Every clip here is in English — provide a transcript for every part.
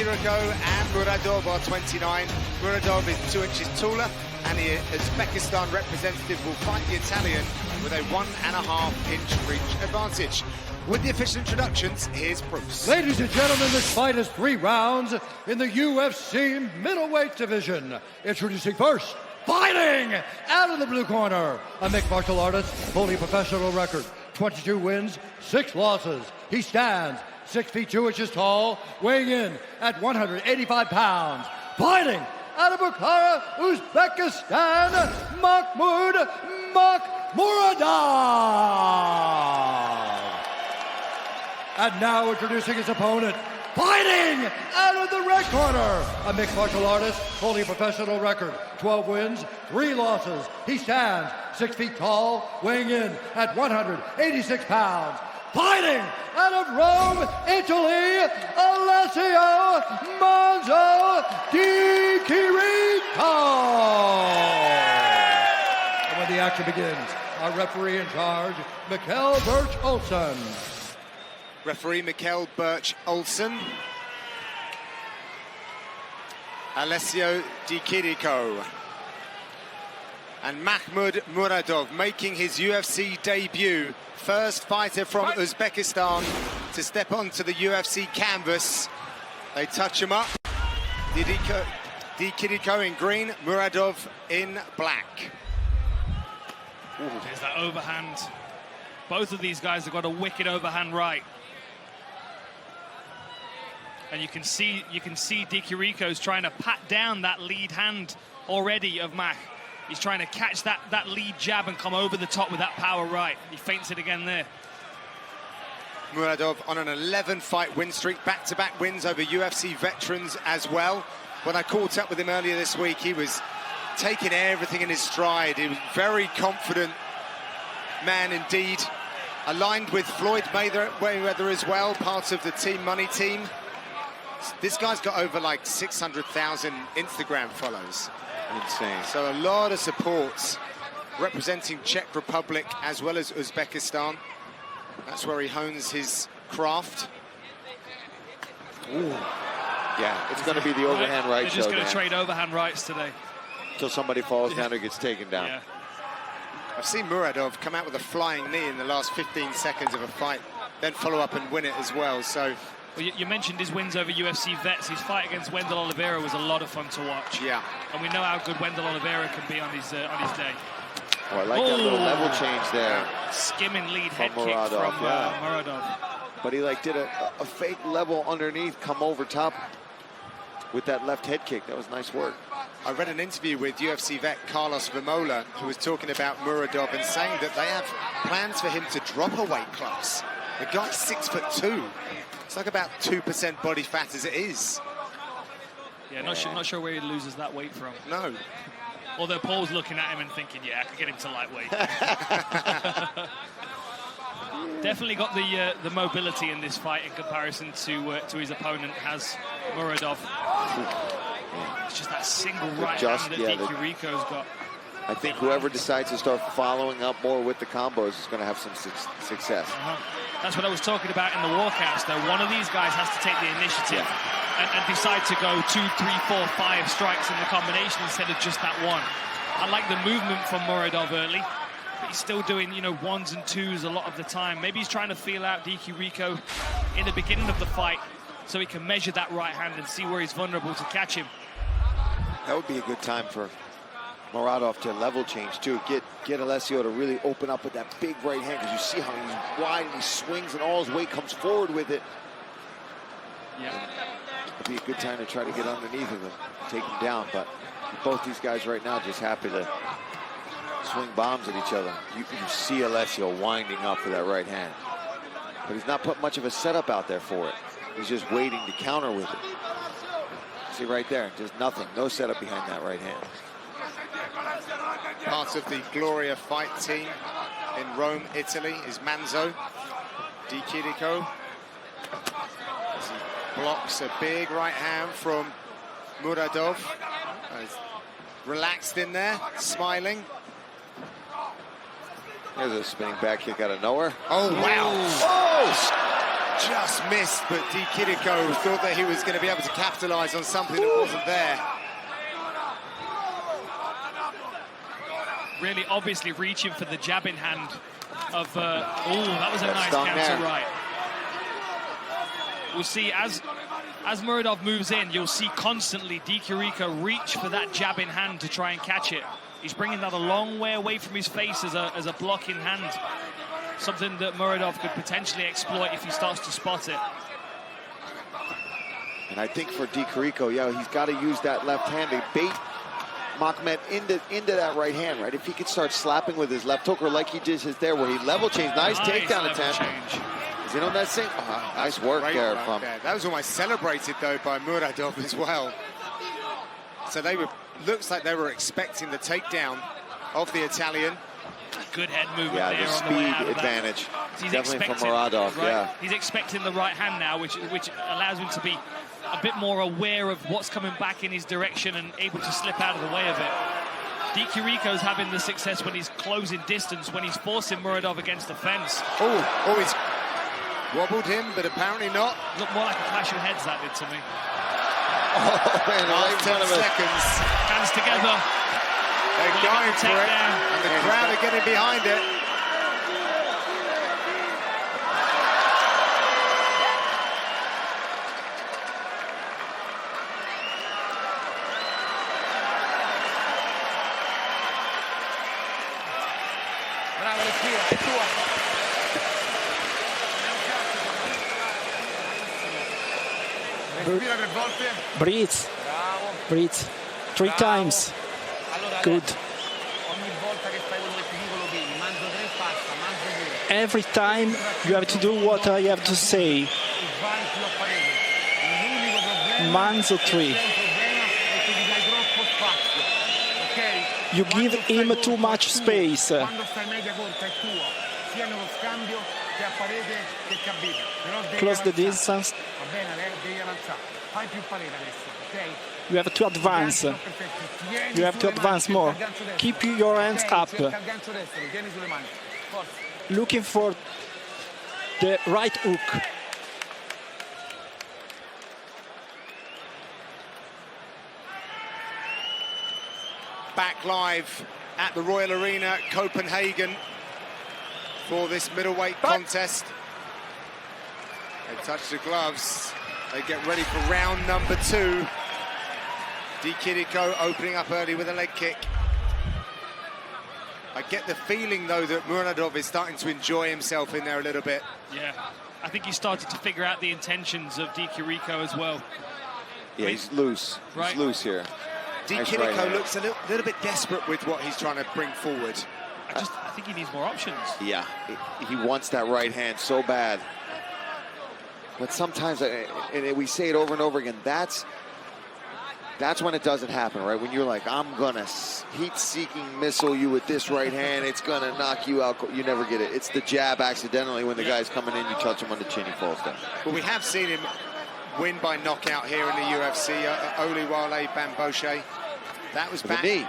Kiriko and Murodov are 29. Murodov is 2 inches taller, and the Uzbekistan representative will fight the Italian with a 1.5-inch reach advantage. With the official introductions, here's Bruce. Ladies and gentlemen, this fight is 3 rounds in the UFC middleweight division. Introducing first, fighting out of the blue corner, a mixed martial artist, fully professional record, 22 wins, 6 losses. He stands 6 feet 2 inches tall, weighing in at 185 pounds. Fighting out of Bukhara, Uzbekistan, Murodov. And now introducing his opponent, fighting out of the red corner, a mixed martial artist, fully professional record, 12 wins, 3 losses. He stands 6 feet tall, weighing in at 186 pounds. Fighting out of Rome, Italy, Alessio di Kiriko. And when the action begins, our referee in charge, Mikkel Birch-Olsen. Referee Mikkel Birch-Olsen. Alessio di Kiriko. And Mахмуд Муродов making his UFC debut. First fighter from Uzbekistan to step onto the UFC canvas. They touch him up. Di Kiriko in green, Murodov in black. There's that overhand. Both of these guys have got a wicked overhand right. And you can see Di Kirico's trying to pat down that lead hand already of Mach. He's trying to catch that lead jab and come over the top with that power right. He feints it again there. Murodov on an 11-fight win streak, back-to-back wins over UFC veterans as well. When I caught up with him earlier this week, he was taking everything in his stride. He was a very confident man indeed. Aligned with Floyd Mayweather as well, part of the Team Money team. This guy's got over like 600,000 Instagram follows. Insane. So a lot of supports representing Czech Republic as well as Uzbekistan. That's where he hones his craft. Ooh. Yeah, it's going to be the overhand right. They're just going to trade overhand rights today. Until somebody falls down or gets taken down. Yeah. I've seen Murodov come out with a flying knee in the last 15 seconds of a fight, then follow up and win it as well. So. Well, you mentioned his wins over UFC vets. His fight against Wendell Oliveira was a lot of fun to watch. Yeah. And we know how good Wendell Oliveira can be on his day. Oh, I like that little level change there. Skimming lead head kick Murodov, from Murodov. But he did a fake level underneath, come over top with that left head kick. That was nice work. I read an interview with UFC vet Carlos Vermola, who was talking about Murodov and saying that they have plans for him to drop a weight class. The guy's 6'2". It's like about 2% body fat as it is. Yeah, not sure where he loses that weight from. No. Although Paul's looking at him and thinking, yeah, I could get him to lightweight. Definitely got the mobility in this fight in comparison to his opponent, has Murodov. It's just that single right hand that Di Kirico's got. I think whoever decides to start following up more with the combos is going to have some success. That's what I was talking about in the walkouts, though. One of these guys has to take the initiative and decide to go 2, 3, 4, 5 strikes in the combination instead of just that one. I like the movement from Murodov early, but he's still doing, ones and twos a lot of the time. Maybe he's trying to feel out Di Kirico in the beginning of the fight so he can measure that right hand and see where he's vulnerable to catch him. That would be a good time for Murodov to level change too. Get Alessio to really open up with that big right hand, because you see how he's wide and he swings and all his weight comes forward with it. Yeah. It'd be a good time to try to get underneath of him, take him down. But both these guys right now just happy to swing bombs at each other. You see Alessio winding up for that right hand, but he's not put much of a setup out there for it. He's just waiting to counter with it. See right there, just nothing, no setup behind that right hand. Part of the Gloria fight team in Rome, Italy, is Manzo Di Kirico. As he blocks a big right hand from Murodov. He's relaxed in there, smiling. There's a spinning back kick out of nowhere. Oh, wow. Oh! just missed, but Kiriko thought that he was going to be able to capitalize on something that wasn't there. Really obviously reaching for the jab in hand of, oh, that was a nice counter right. We'll see as Murodov moves in, you'll see constantly Kiriko reach for that jab in hand to try and catch it. He's bringing that a long way away from his face as a block in hand. Something that Murodov could potentially exploit if he starts to spot it. And I think for Kiriko, yeah, he's got to use that left hand to bait Machmed into that right hand, right? If he could start slapping with his left hook, or like he just is there, where he level changed. Nice takedown attempt. Is it on that same? Nice work there from. That was almost celebrated though by Murodov as well. So they were, looks like they were expecting the takedown of the Italian. Good head movement there. Yeah, the speed advantage. Definitely from Murodov, right? yeah. He's expecting the right hand now, which allows him to be a bit more aware of what's coming back in his direction and able to slip out of the way of it. Kirico's having the success when he's closing distance, when he's forcing Murodov against the fence. Oh, he's wobbled him, but apparently not. Looked more like a clash of heads, that did to me. Oh, man, last 10 seconds. Hands together. They're going for it, and the crowd are getting behind it. Bravo Alessio, è tua. Respira 3 volte. Breathe. Bravo. Breathe. 3 times. Allora, Good. ogni volta che fai quello che ti dico lo vedi. Manzo 3 passa, manzo 2. Every time you have to do what I have to say. E vai più a parete. L'unico problema Manzo 3. è che gli dai troppo spazio. Ok? You give him too much space. Quando stai media corta è tuo. Sia nello scambio che a parete che cabina. Però devi Close the avanzare. distance. Va bene, devi avanzare. Fai più parete adesso, ok? You have to advance. You have to advance more. Keep your hands up. Looking for the right hook. Back live at the Royal Arena, Copenhagen, for this middleweight contest. They touch the gloves. They get ready for round number 2. Kirico opening up early with a leg kick. I get the feeling, though, that Murodov is starting to enjoy himself in there a little bit. Yeah, I think he started to figure out the intentions of Kirico as well. Yeah, he's loose. Right. He's loose here. Kirico looks a little bit desperate with what he's trying to bring forward. I think he needs more options. Yeah, he wants that right hand so bad. But sometimes, and we say it over and over again, that's when it doesn't happen, right? When you're like, I'm gonna heat-seeking missile you with this right hand, it's gonna knock you out. You never get it. It's the jab accidentally when the guy's coming in, you touch him on the chin, he falls down. Well, we have seen him win by knockout here in the UFC. Oliwale Bamboshe. That was back. The knee.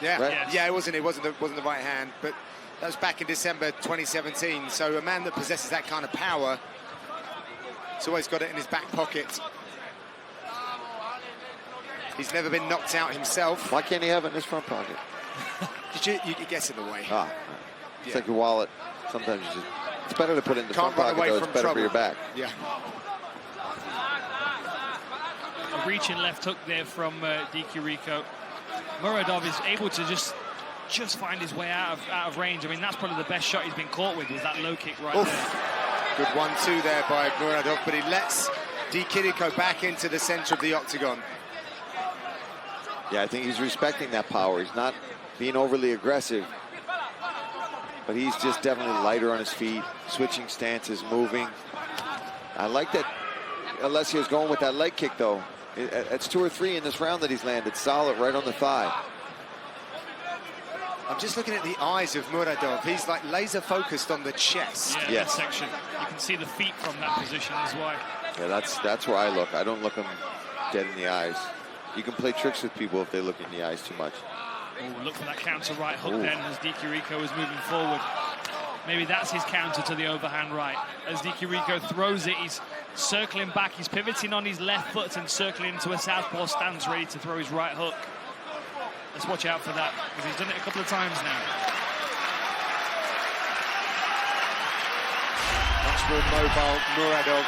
Yeah, right? Yes. yeah, it wasn't the right hand, but that was back in December 2017. So a man that possesses that kind of power, he's always got it in his back pocket. He's never been knocked out himself. Why can't he have it in his front pocket? It gets in the way. It's like your wallet. Sometimes it's better to put it in the front pocket, though. It's better for your back. Yeah. A reaching left hook there from Kirico. Murodov is able to just find his way out of range. I mean, that's probably the best shot he's been caught with, was that low kick right there. Good 1-2 there by Murodov, but he lets Kirico back into the center of the octagon. Yeah, I think he's respecting that power. He's not being overly aggressive, but he's just definitely lighter on his feet, switching stances, moving. I like that Alessio's going with that leg kick, though. It's 2 or 3 in this round that he's landed. Solid right on the thigh. I'm just looking at the eyes of Murodov. He's like laser focused on the chest. Yeah, yes. Section. You can see the feet from that position as well. Yeah, that's where I look. I don't look him dead in the eyes. You can play tricks with people if they look in the eyes too much. Oh, look for that counter right hook then as Kirico is moving forward. Maybe that's his counter to the overhand right. As Kiriko throws it, he's circling back. He's pivoting on his left foot and circling into a southpaw stance, ready to throw his right hook. Let's watch out for that, because he's done it a couple of times now. Much more mobile Murodov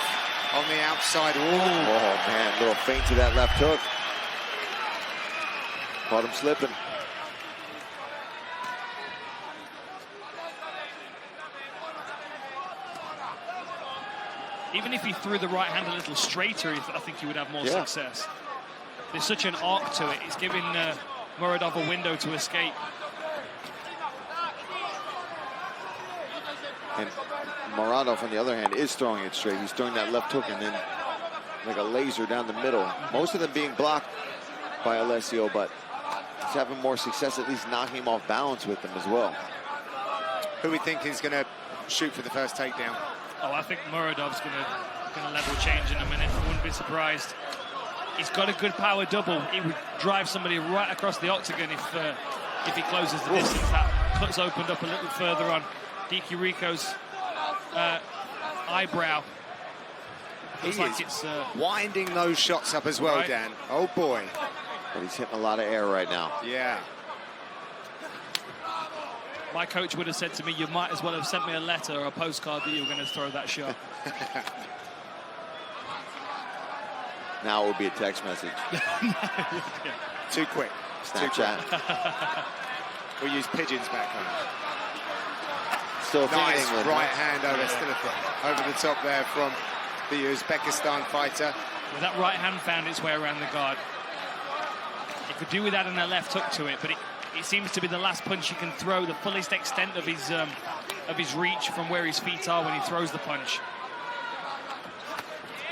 on the outside wall. Oh, man, little feint to that left hook. Caught him slipping. Even if he threw the right hand a little straighter, I think he would have more success. There's such an arc to it. It's giving Murodov a window to escape. And Murodov, on the other hand, is throwing it straight. He's throwing that left hook and then like a laser down the middle. Most of them being blocked by Alessio, but he's having more success at least knocking him off balance with them as well. Who we think is going to shoot for the first takedown? Oh, I think Murodov's going to level change in a minute. I wouldn't be surprised. He's got a good power double. He would drive somebody right across the octagon if he closes the distance. That cut's opened up a little further on Kirico's eyebrow. Looks like it's winding those shots up as well, Dan. Oh boy. But he's hitting a lot of air right now. Yeah. My coach would have said to me, you might as well have sent me a letter or a postcard that you were going to throw that shot. Now it would be a text message. Too quick. Snapchat. We'll use pigeons back home. Still nice England, right hand over the top there from the Uzbekistan fighter. Well, that right hand found its way around the guard. He could do with adding a left hook to it, but it seems to be the last punch he can throw, the fullest extent of his reach from where his feet are when he throws the punch.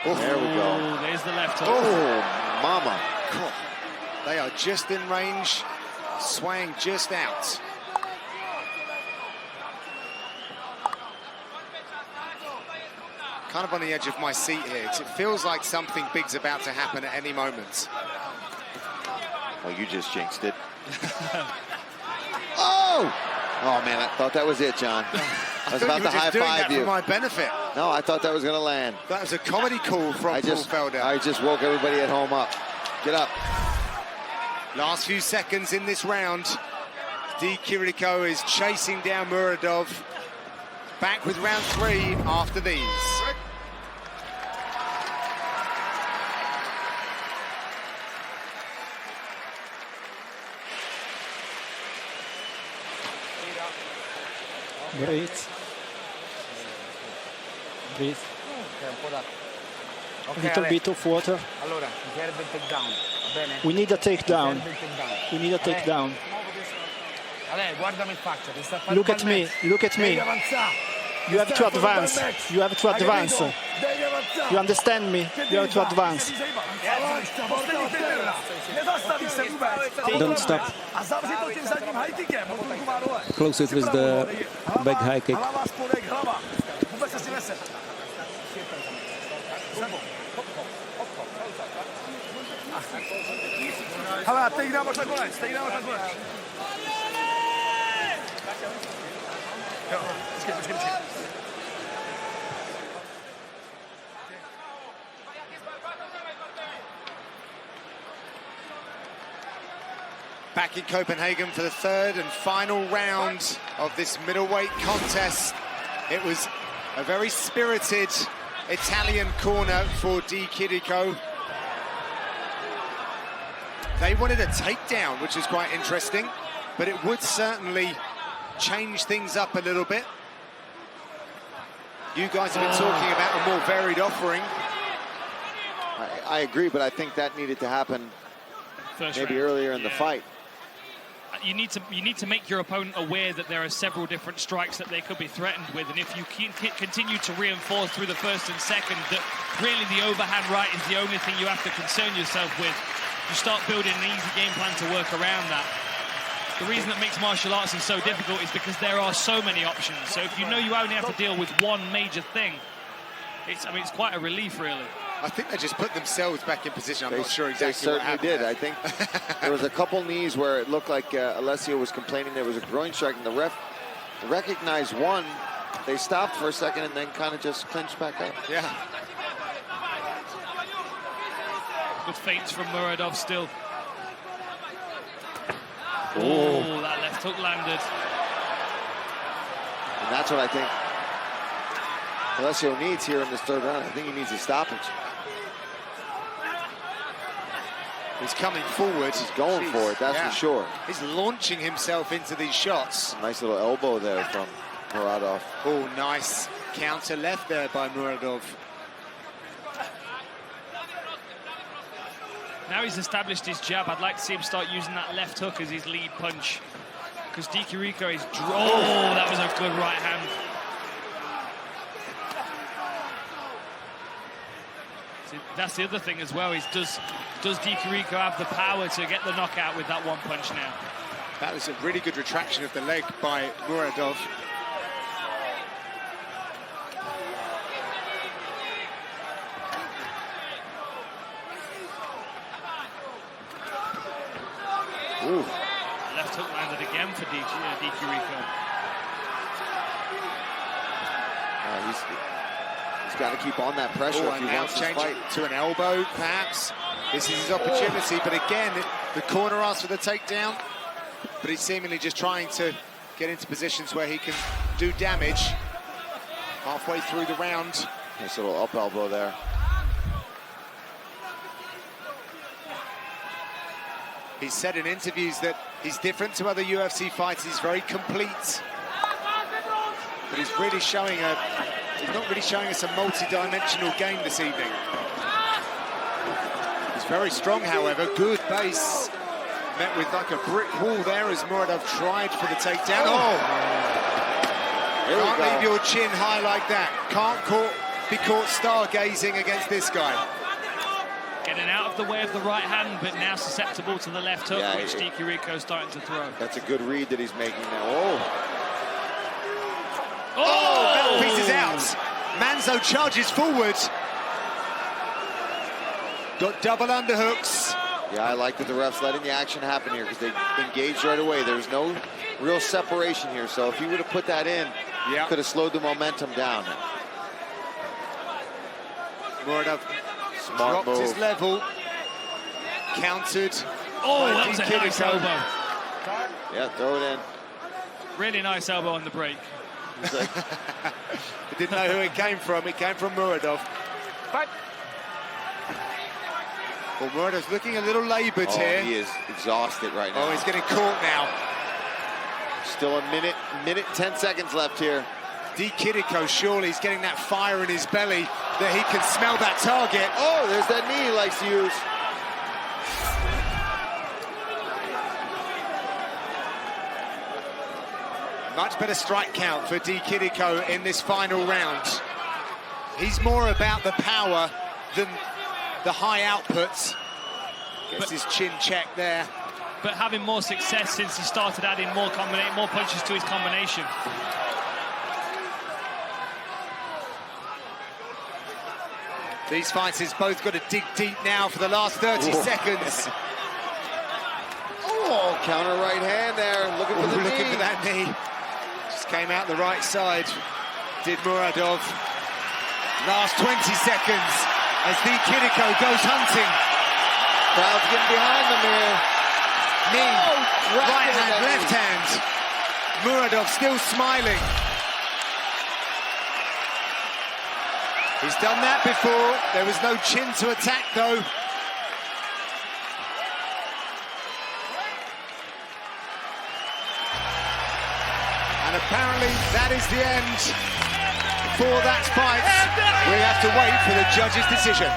There we go. There's the left hook. Oh, mama. God. They are just in range, swaying just out. Kind of on the edge of my seat here, because it feels like something big's about to happen at any moment. Well, you just jinxed it. Oh! Oh, man, I thought that was it, John. I was about to high-five you. For my benefit. No, I thought that was going to land. That was a comedy call from Paul Felder. I just woke everybody at home up. Get up. Last few seconds in this round. Kirico is chasing down Murodov. Back with round 3 after these. Breathe. Breathe. Little bit of water. We need a takedown. We need a takedown. Look at me. Look at me. You have to advance. You have to advance. You understand me? You have to advance. Don't stop. Close it with the back high kick. Back in Copenhagen for the third and final round of this middleweight contest. It was a very spirited Italian corner for Kirico. They wanted a takedown, which is quite interesting, but it would certainly change things up a little bit. You guys have been talking about a more varied offering. I agree, but I think that needed to happen maybe earlier in the fight. You need to make your opponent aware that there are several different strikes that they could be threatened with, and if you continue to reinforce through the first and second that really the overhand right is the only thing you have to concern yourself with, you start building an easy game plan to work around that. The reason that makes martial arts so difficult is because there are so many options. So if you know you only have to deal with one major thing, it's quite a relief, really. I think they just put themselves back in position. I'm not sure exactly what happened. They certainly did. I think there was a couple knees where it looked like Alessio was complaining there was a groin strike, and the ref recognized one, They stopped for a second and then kind of just clinched back up. Yeah. Good feints from Murodov still. Oh, that left hook landed. And that's what I think Alessio needs here in this third round. I think he needs a stoppage. He's coming forward. He's going for it, that's for sure. He's launching himself into these shots. Nice little elbow there from Murodov. Oh, nice counter left there by Murodov. Now he's established his jab, I'd like to see him start using that left hook as his lead punch. Because Kiriko is... Oh, that was a good right hand. See, that's the other thing as well, is does Kiriko have the power to get the knockout with that one punch now? That was a really good retraction of the leg by Murodov. Ooh. Left hook landed again for Kiriko. He's got to keep on that pressure if he wants to fight. To an elbow, perhaps. This is his opportunity, but again, the corner asks for the takedown. But he's seemingly just trying to get into positions where he can do damage halfway through the round. Nice little up elbow there. He's said in interviews that he's different to other UFC fighters. He's very complete. But he's really showing he's not really showing us a multi-dimensional game this evening. He's very strong, however. Good base. Met with like a brick wall there as Murodov tried for the takedown. Oh! Can't leave your chin high like that. Can't be caught stargazing against this guy. Getting out of the way of the right hand, but now susceptible to the left hook, which Kirico is starting to throw. That's a good read that he's making now. Oh! Oh! Metal piece is out. Manzo charges forward. Got double underhooks. Yeah, I like that the ref's letting the action happen here because they engaged right away. There's no real separation here, so if he would have put that in, could have slowed the momentum down. Murodov Smart move. His level. Countered. Oh, that was a nice elbow. Yeah, throw it in. Really nice elbow on the break. He didn't know who it came from. It came from Murodov. Well, Murodov's looking a little laboured here. He is exhausted right now. Oh, he's getting caught now. Still a minute 10 seconds left here. Kirico, surely he's getting that fire in his belly that he can smell that target. Oh, there's that knee he likes to use. Much better strike count for Kirico in this final round. He's more about the power than the high outputs. Gets his chin checked there. But having more success since he started adding more punches to his combination. These fighters both got to dig deep now for the last 30 seconds. Oh, counter right hand there. Looking for the knee. Looking for that knee. Just came out the right side. Did Murodov. Last 20 seconds as Kirico goes hunting. Crowd's getting behind them here. Knee, right hand, left hand. Murodov still smiling. He's done that before. There was no chin to attack, though. And apparently that is the end for that fight. We have to wait for the judge's decision.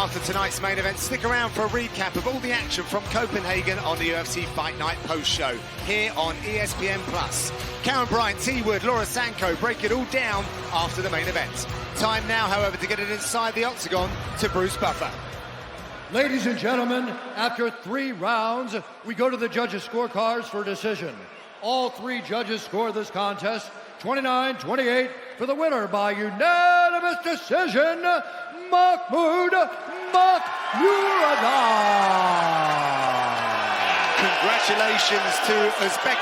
after tonight's main event. Stick around for a recap of all the action from Copenhagen on the UFC Fight Night post-show here on ESPN+. Karen Bryant, T. Wood, Laura Sanko break it all down after the main event. Time now, however, to get it inside the octagon to Bruce Buffer. Ladies and gentlemen, after 3 rounds, we go to the judges' scorecards for decision. All 3 judges scored this contest 29-28 for the winner by unanimous decision, Murodov. Congratulations to Uzbek.